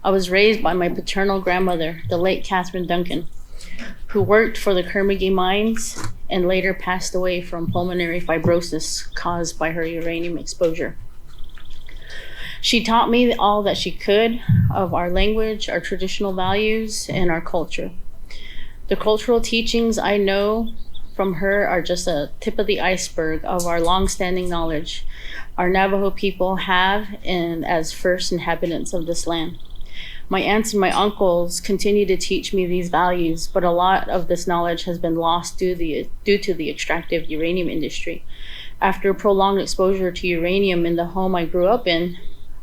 I was raised by my paternal grandmother, the late Catherine Duncan, who worked for the Kermagee mines and later passed away from pulmonary fibrosis caused by her uranium exposure. She taught me all that she could of our language, our traditional values, and our culture. The cultural teachings I know from her are just a tip of the iceberg of our longstanding knowledge our Navajo people have and as first inhabitants of this land. My aunts and my uncles continue to teach me these values, but a lot of this knowledge has been lost due to the extractive uranium industry. After prolonged exposure to uranium in the home I grew up in,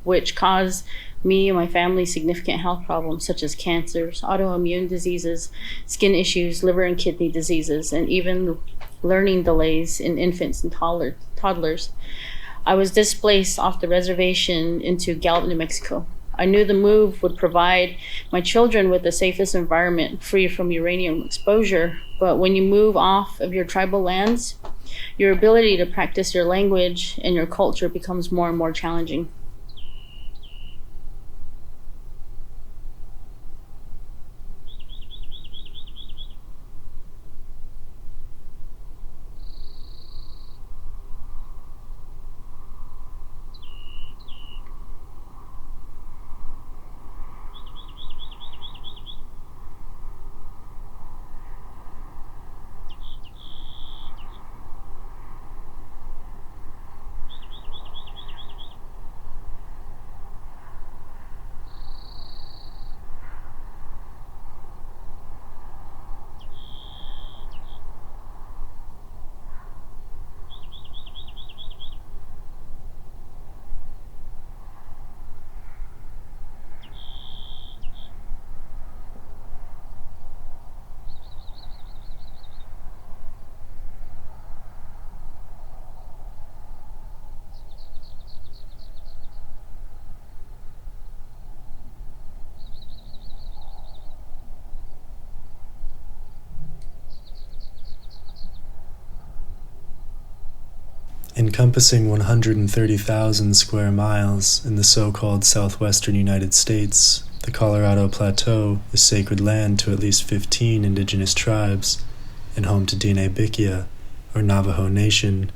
which caused me and my family significant health problems such as cancers, autoimmune diseases, skin issues, liver and kidney diseases, and even learning delays in infants and toddlers. I was displaced off the reservation into Gallup, New Mexico. I knew the move would provide my children with the safest environment free from uranium exposure, but when you move off of your tribal lands, your ability to practice your language and your culture becomes more and more challenging. Encompassing 130,000 square miles in the so-called southwestern United States, the Colorado Plateau is sacred land to at least 15 indigenous tribes and home to Diné Bikia, or Navajo Nation,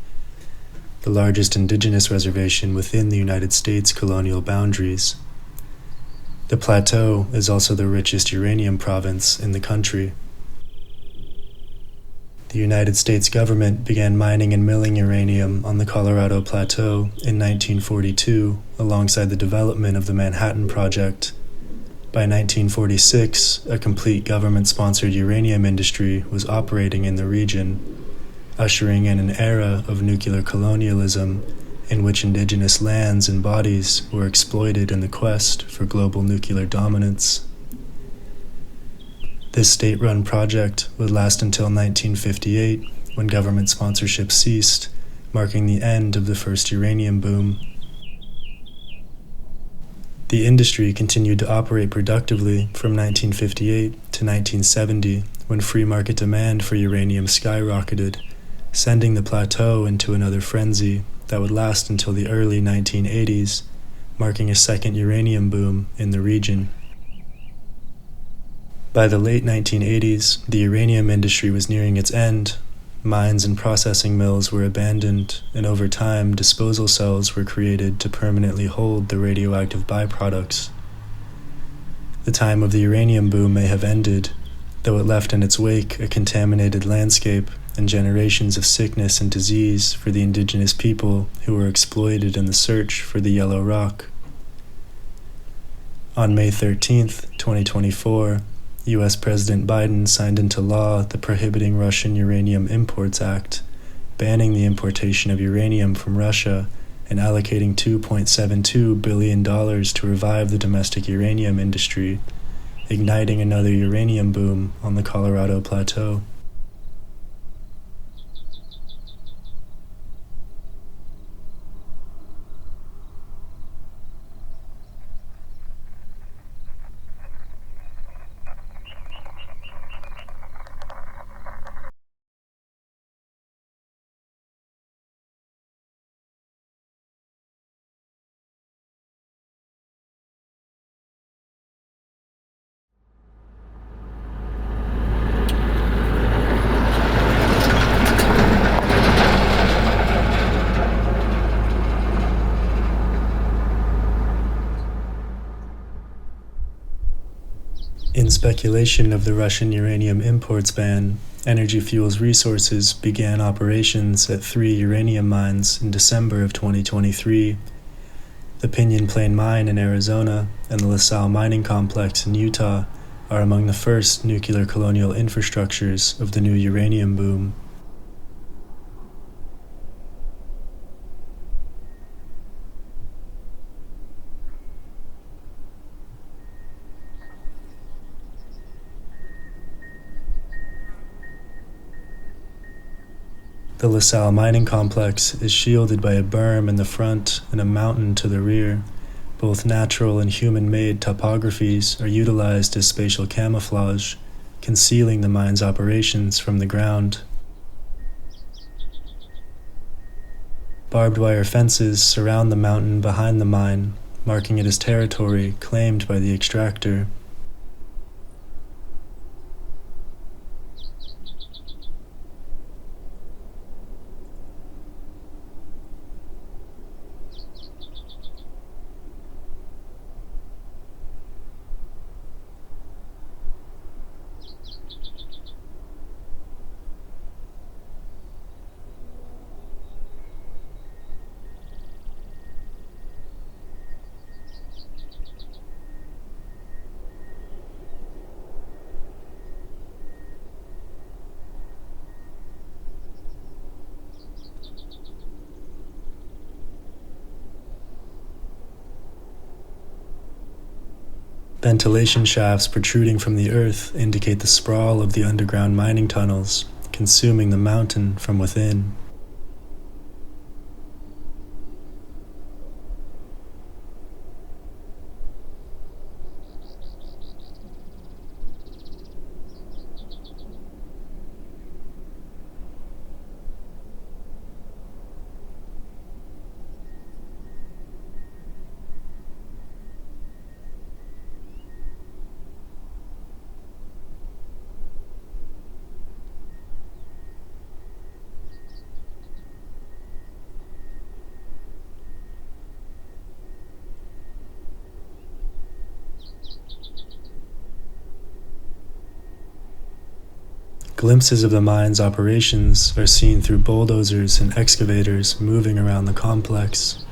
the largest indigenous reservation within the United States colonial boundaries. The Plateau is also the richest uranium province in the country. The United States government began mining and milling uranium on the Colorado Plateau in 1942 alongside the development of the Manhattan Project. By 1946, a complete government-sponsored uranium industry was operating in the region, ushering in an era of nuclear colonialism in which indigenous lands and bodies were exploited in the quest for global nuclear dominance. This state-run project would last until 1958, when government sponsorship ceased, marking the end of the first uranium boom. The industry continued to operate productively from 1958 to 1970, when free market demand for uranium skyrocketed, sending the plateau into another frenzy that would last until the early 1980s, marking a second uranium boom in the region. By the late 1980s, the uranium industry was nearing its end. Mines and processing mills were abandoned, and over time, disposal cells were created to permanently hold the radioactive byproducts. The time of the uranium boom may have ended, though it left in its wake a contaminated landscape and generations of sickness and disease for the indigenous people who were exploited in the search for the yellow rock. On May 13, 2024, U.S. President Biden signed into law the Prohibiting Russian Uranium Imports Act, banning the importation of uranium from Russia and allocating $2.72 billion to revive the domestic uranium industry, igniting another uranium boom on the Colorado Plateau. In speculation of the Russian uranium imports ban, Energy Fuels Resources began operations at 3 uranium mines in December of 2023. The Pinyon Plain Mine in Arizona and the LaSalle Mining Complex in Utah are among the first nuclear colonial infrastructures of the new uranium boom. The LaSalle Mining Complex is shielded by a berm in the front and a mountain to the rear. Both natural and human-made topographies are utilized as spatial camouflage, concealing the mine's operations from the ground. Barbed wire fences surround the mountain behind the mine, marking it as territory claimed by the extractor. Ventilation shafts protruding from the earth indicate the sprawl of the underground mining tunnels, consuming the mountain from within. Glimpses of the mine's operations are seen through bulldozers and excavators moving around the complex.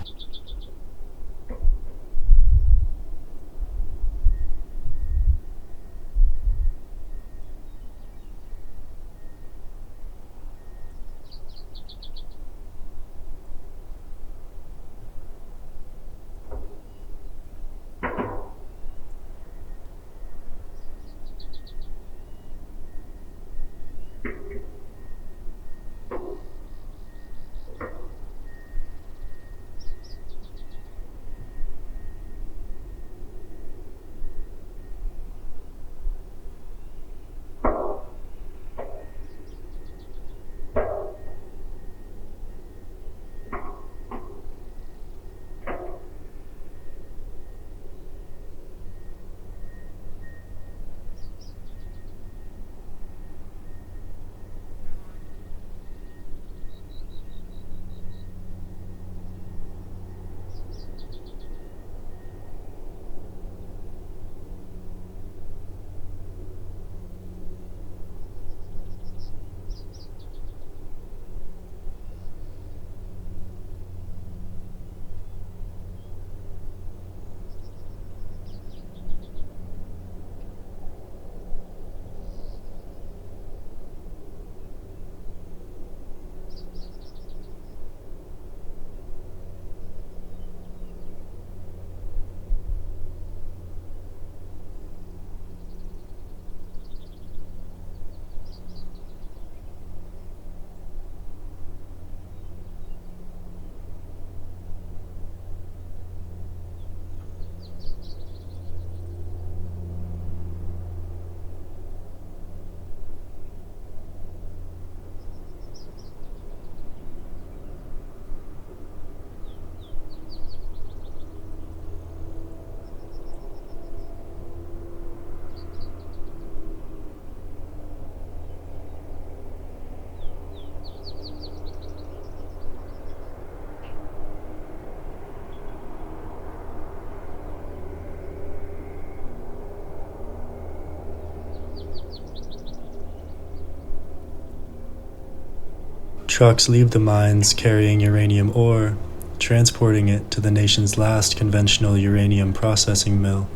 Trucks leave the mines carrying uranium ore, transporting it to the nation's last conventional uranium processing mill.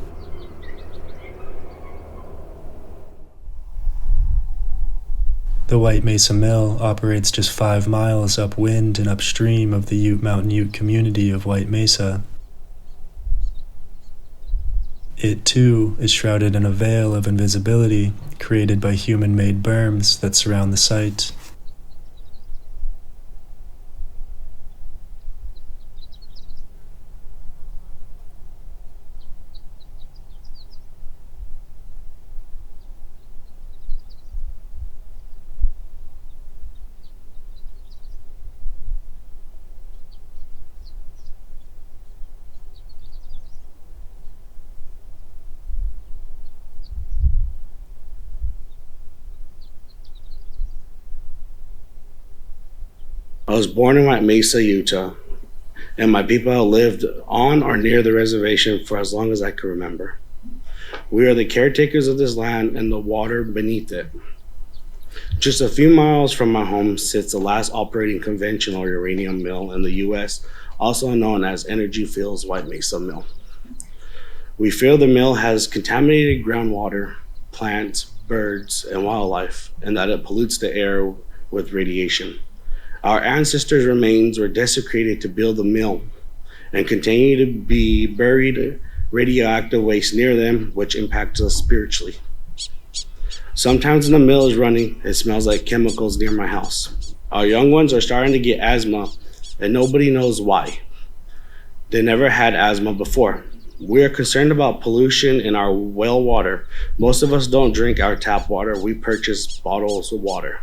The White Mesa Mill operates just 5 miles upwind and upstream of the Mountain Ute community of White Mesa. It, too, is shrouded in a veil of invisibility created by human-made berms that surround the site. I was born in White Mesa, Utah, and my people have lived on or near the reservation for as long as I can remember. We are the caretakers of this land and the water beneath it. Just a few miles from my home sits the last operating conventional uranium mill in the U.S., also known as Energy Fuels White Mesa Mill. We feel the mill has contaminated groundwater, plants, birds, and wildlife, and that it pollutes the air with radiation. Our ancestors' remains were desecrated to build the mill and continue to be buried radioactive waste near them, which impacts us spiritually. Sometimes when the mill is running, it smells like chemicals near my house. Our young ones are starting to get asthma, and nobody knows why. They never had asthma before. We are concerned about pollution in our well water. Most of us don't drink our tap water. We purchase bottles of water.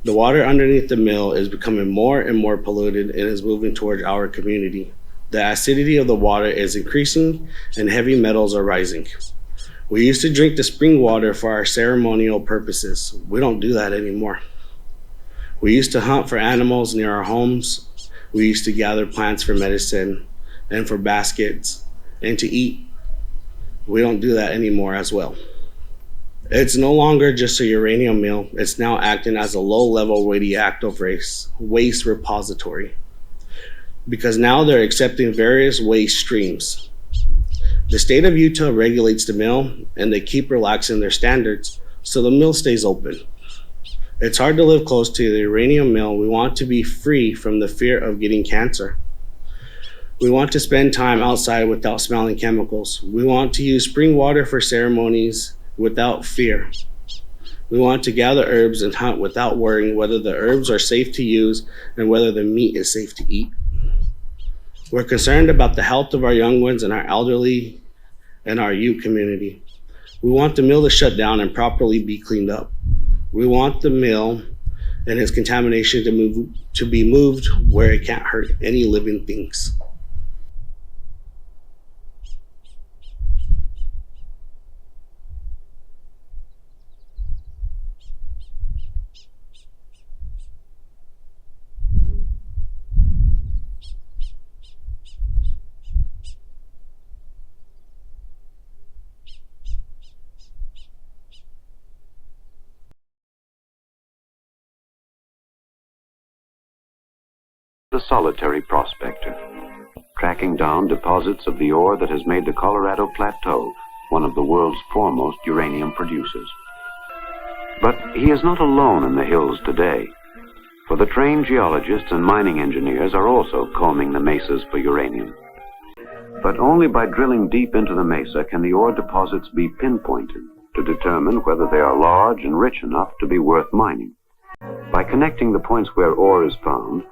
The water underneath the mill is becoming more and more polluted and is moving towards our community. The acidity of the water is increasing and heavy metals are rising. We used to drink the spring water for our ceremonial purposes. We don't do that anymore. We used to hunt for animals near our homes. We used to gather plants for medicine and for baskets and to eat. We don't do that anymore as well. It's no longer just a uranium mill. It's now acting as a low-level radioactive waste repository, because now they're accepting various waste streams. The state of Utah regulates the mill, and they keep relaxing their standards, so the mill stays open. It's hard to live close to the uranium mill. We want to be free from the fear of getting cancer. We want to spend time outside without smelling chemicals. We want to use spring water for ceremonies without fear. We want to gather herbs and hunt without worrying whether the herbs are safe to use and whether the meat is safe to eat. We're concerned about the health of our young ones and our elderly and our youth community. We want the mill to shut down and properly be cleaned up. We want the mill and its contamination to be moved where it can't hurt any living things. The solitary prospector, tracking down deposits of the ore that has made the Colorado Plateau one of the world's foremost uranium producers. But he is not alone in the hills today, for the trained geologists and mining engineers are also combing the mesas for uranium. But only by drilling deep into the mesa can the ore deposits be pinpointed to determine whether they are large and rich enough to be worth mining. By connecting the points where ore is found,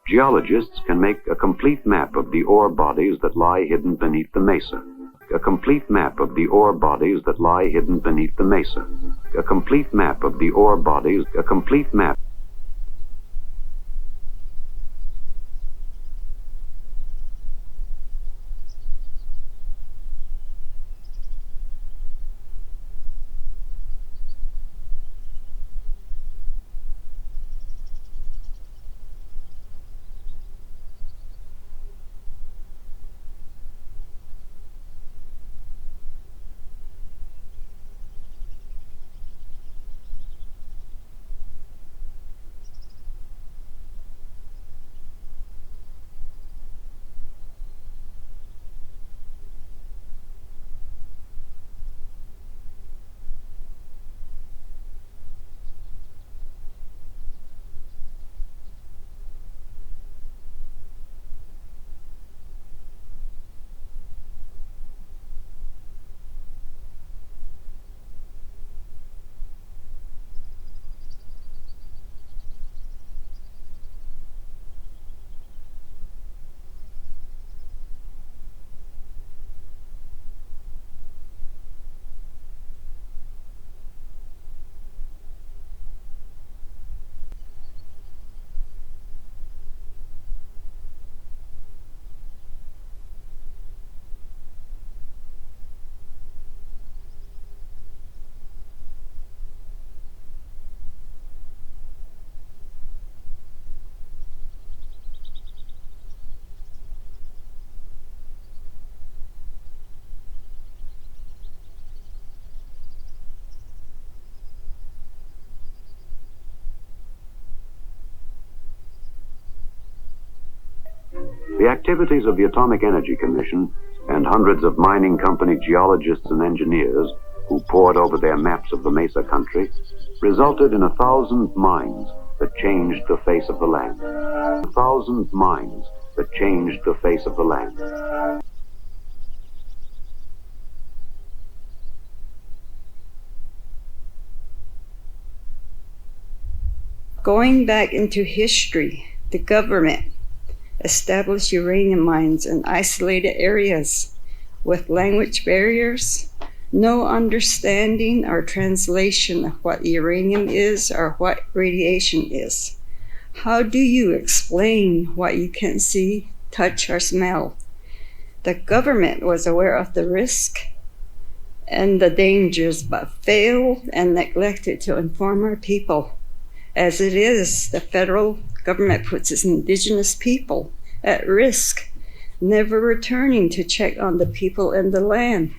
geologists can make a complete map of the ore bodies that lie hidden beneath the mesa. A complete map of the ore bodies that lie hidden beneath the mesa. A complete map of the ore bodies. A complete map. The activities of the Atomic Energy Commission and hundreds of mining company geologists and engineers who pored over their maps of the Mesa country resulted in 1,000 mines that changed the face of the land. 1,000 mines that changed the face of the land. Going back into history, the government established uranium mines in isolated areas with language barriers, no understanding or translation of what uranium is or what radiation is. How do you explain what you can't see, touch, or smell? The government was aware of the risk and the dangers, but failed and neglected to inform our people. As it is, the federal government puts its indigenous people at risk, never returning to check on the people and the land.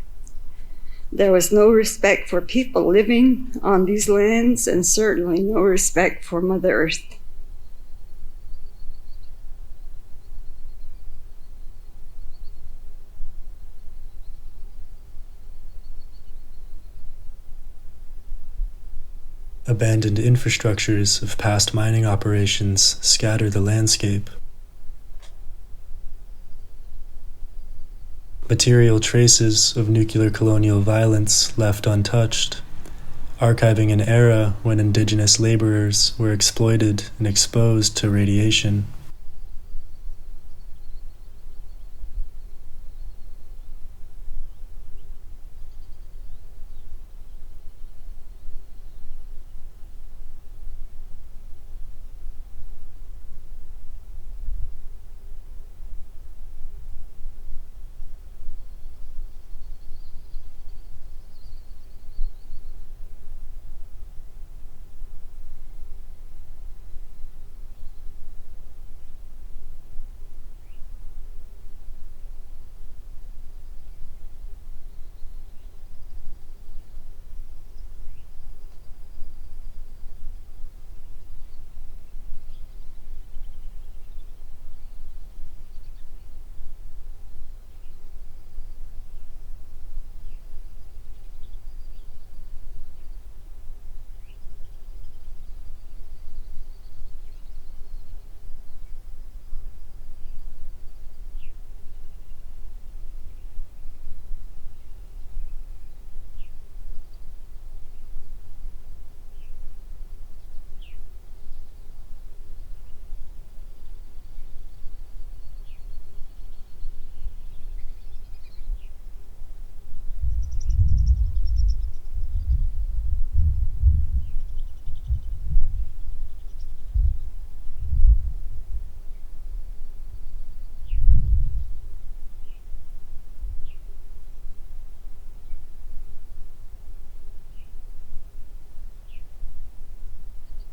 There was no respect for people living on these lands, and certainly no respect for Mother Earth. Abandoned infrastructures of past mining operations scatter the landscape. Material traces of nuclear colonial violence left untouched, archiving an era when indigenous laborers were exploited and exposed to radiation.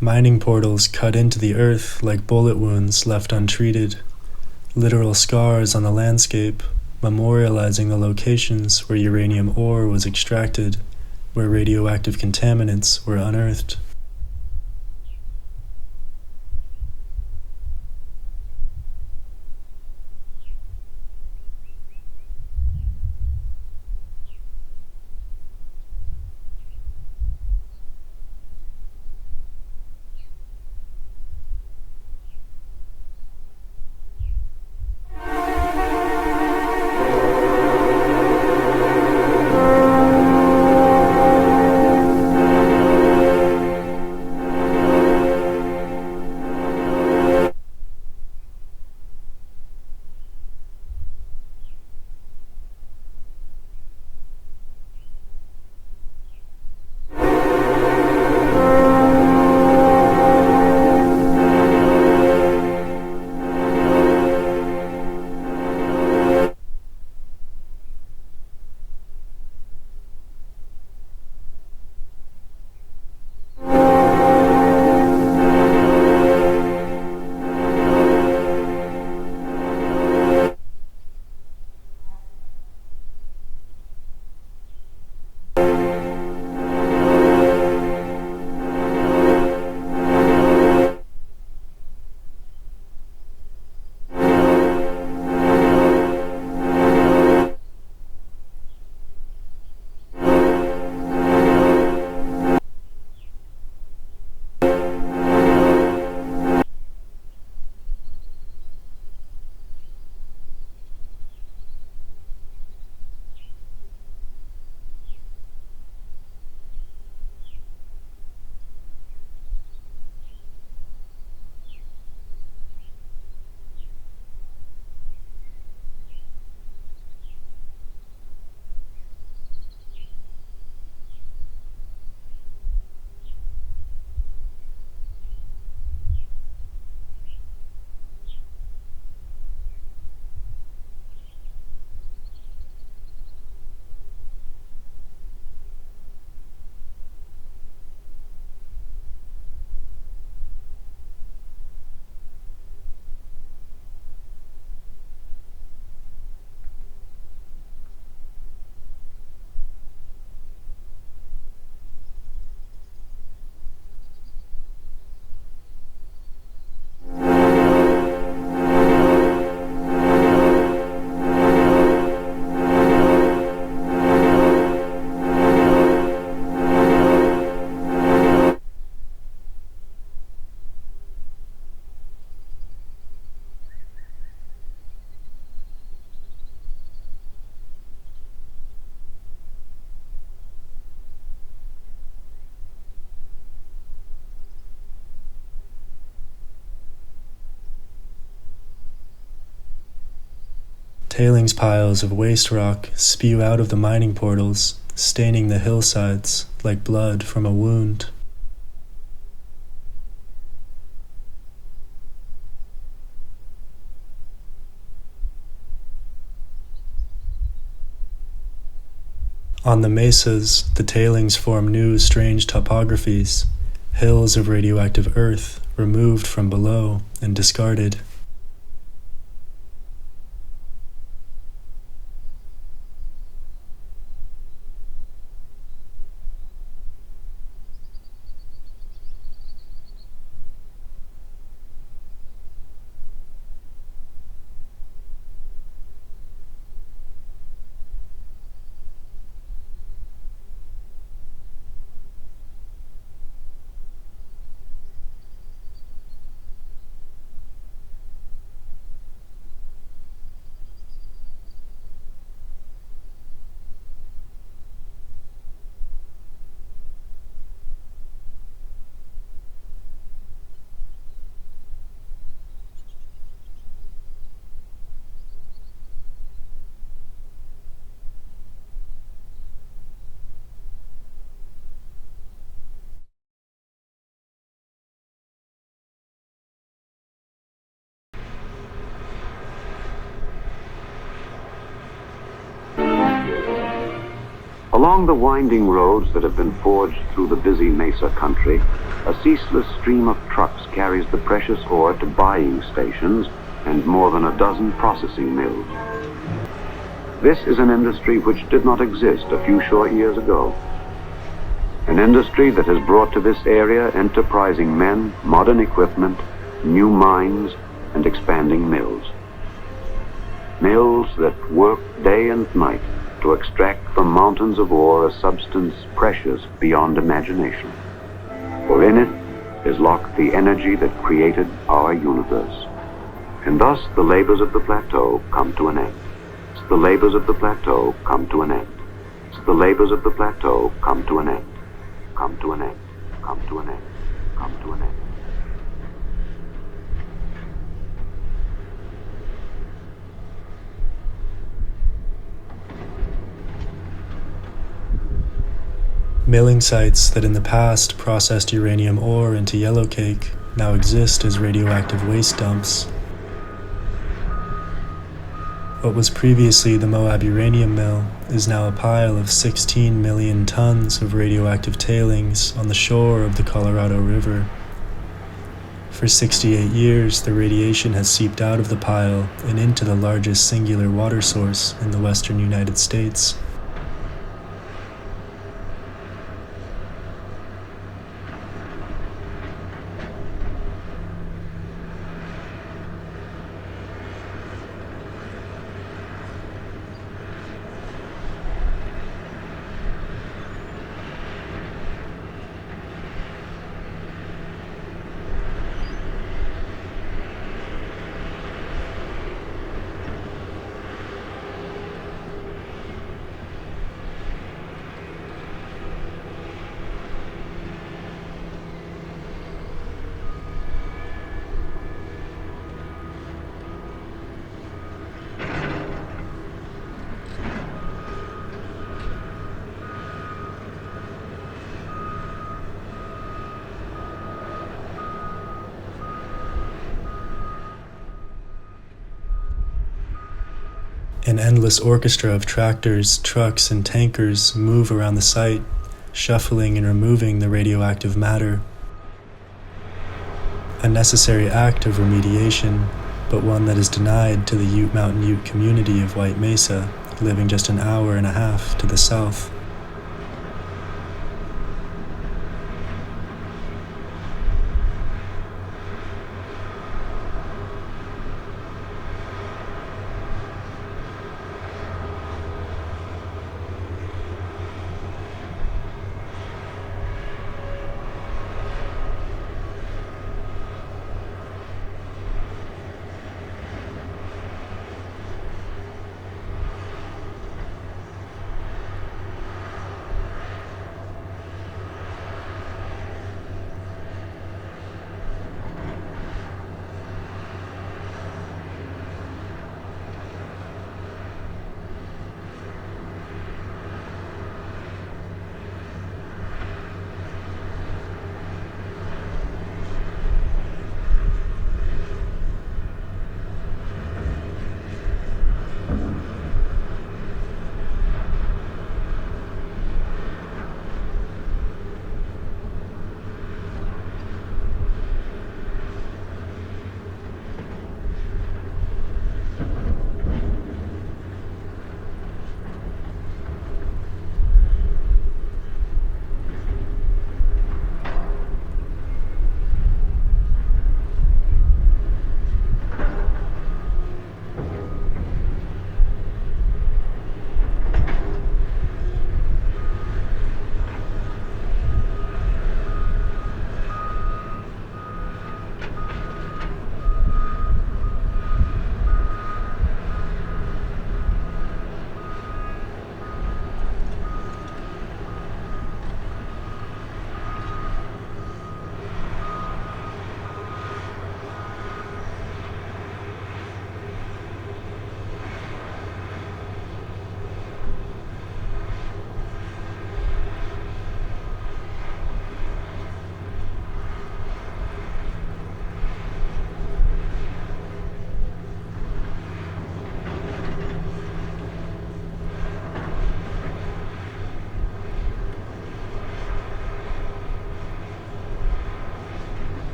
Mining portals cut into the earth like bullet wounds left untreated, literal scars on the landscape, memorializing the locations where uranium ore was extracted, where radioactive contaminants were unearthed. Tailings piles of waste rock spew out of the mining portals, staining the hillsides like blood from a wound. On the mesas, the tailings form new, strange topographies, hills of radioactive earth removed from below and discarded. Along the winding roads that have been forged through the busy mesa country, a ceaseless stream of trucks carries the precious ore to buying stations and more than a dozen processing mills. This is an industry which did not exist a few short years ago. An industry that has brought to this area enterprising men, modern equipment, new mines, and expanding mills. Mills that work day and night to extract from mountains of ore a substance precious beyond imagination. For in it is locked the energy that created our universe. And thus the labors of the plateau come to an end. The labors of the plateau come to an end. The labors of the plateau come to an end. Come to an end. Come to an end. Come to an end. Milling sites that in the past processed uranium ore into yellowcake now exist as radioactive waste dumps. What was previously the Moab Uranium Mill is now a pile of 16 million tons of radioactive tailings on the shore of the Colorado River. For 68 years, the radiation has seeped out of the pile and into the largest singular water source in the western United States. An endless orchestra of tractors, trucks, and tankers move around the site, shuffling and removing the radioactive matter. A necessary act of remediation, but one that is denied to the Ute Mountain Ute community of White Mesa, living just an hour and a half to the south.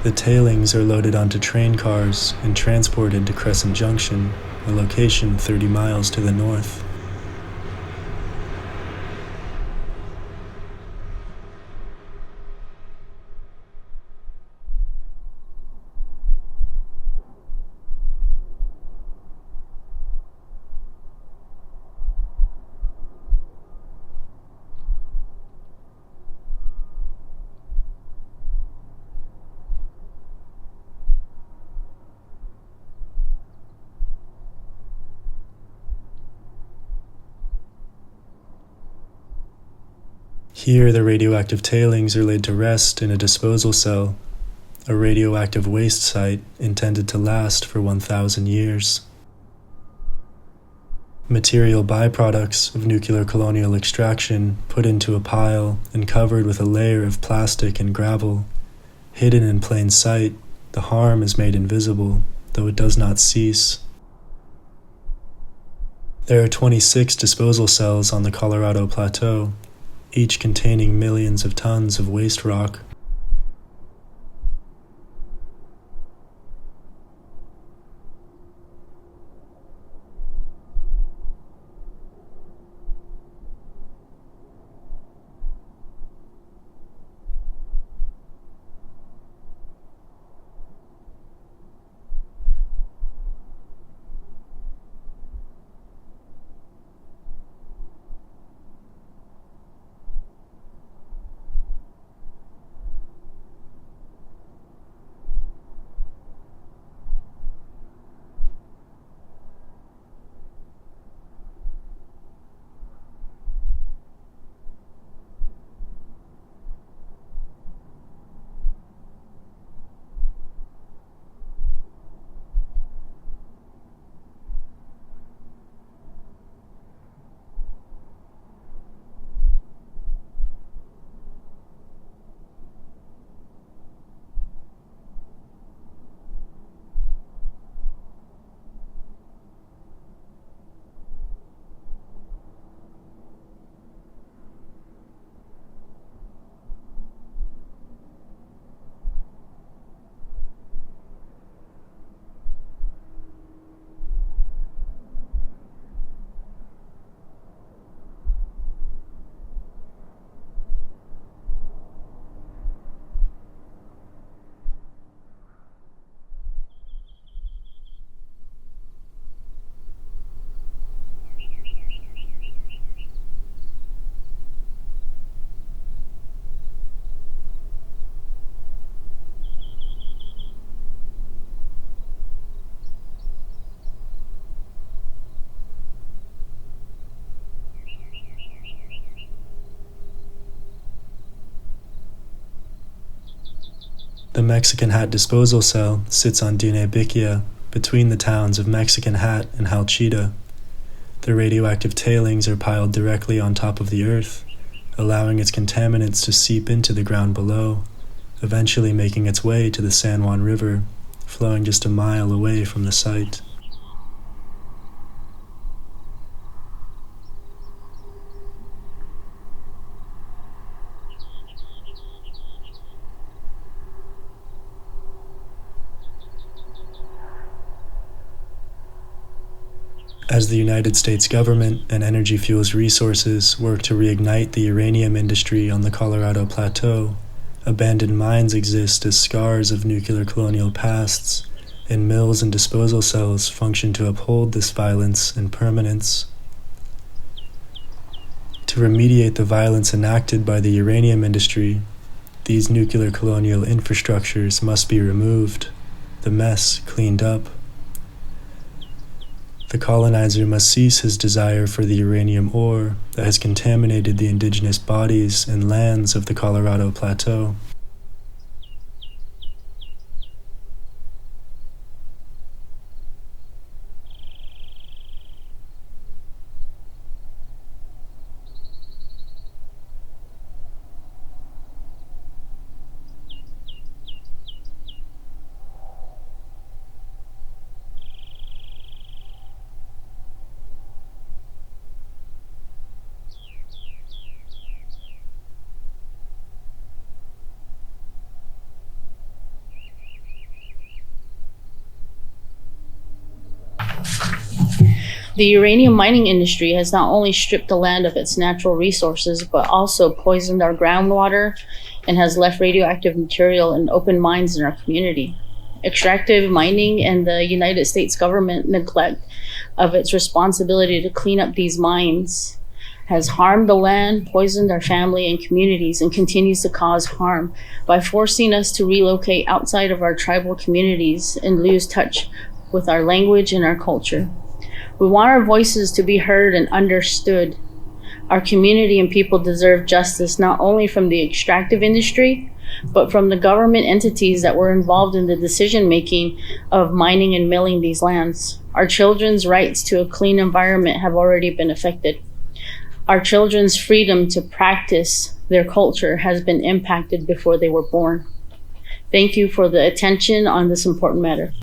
The tailings are loaded onto train cars and transported to Crescent Junction, a location 30 miles to the north. Here, the radioactive tailings are laid to rest in a disposal cell, a radioactive waste site intended to last for 1,000 years. Material byproducts of nuclear colonial extraction put into a pile and covered with a layer of plastic and gravel. Hidden in plain sight, the harm is made invisible, though it does not cease. There are 26 disposal cells on the Colorado Plateau, each containing millions of tons of waste rock. The Mexican Hat disposal cell sits on Diné-Bikia, between the towns of Mexican Hat and Halchita. The radioactive tailings are piled directly on top of the earth, allowing its contaminants to seep into the ground below, eventually making its way to the San Juan River, flowing just a mile away from the site. As the United States government and Energy Fuels Resources work to reignite the uranium industry on the Colorado Plateau, abandoned mines exist as scars of nuclear colonial pasts, and mills and disposal cells function to uphold this violence and permanence. To remediate the violence enacted by the uranium industry, these nuclear colonial infrastructures must be removed, the mess cleaned up. The colonizer must cease his desire for the uranium ore that has contaminated the indigenous bodies and lands of the Colorado Plateau. The uranium mining industry has not only stripped the land of its natural resources, but also poisoned our groundwater and has left radioactive material in open mines in our community. Extractive mining and the United States government neglect of its responsibility to clean up these mines has harmed the land, poisoned our family and communities, and continues to cause harm by forcing us to relocate outside of our tribal communities and lose touch with our language and our culture. We want our voices to be heard and understood. Our community and people deserve justice not only from the extractive industry, but from the government entities that were involved in the decision-making of mining and milling these lands. Our children's rights to a clean environment have already been affected. Our children's freedom to practice their culture has been impacted before they were born. Thank you for the attention on this important matter.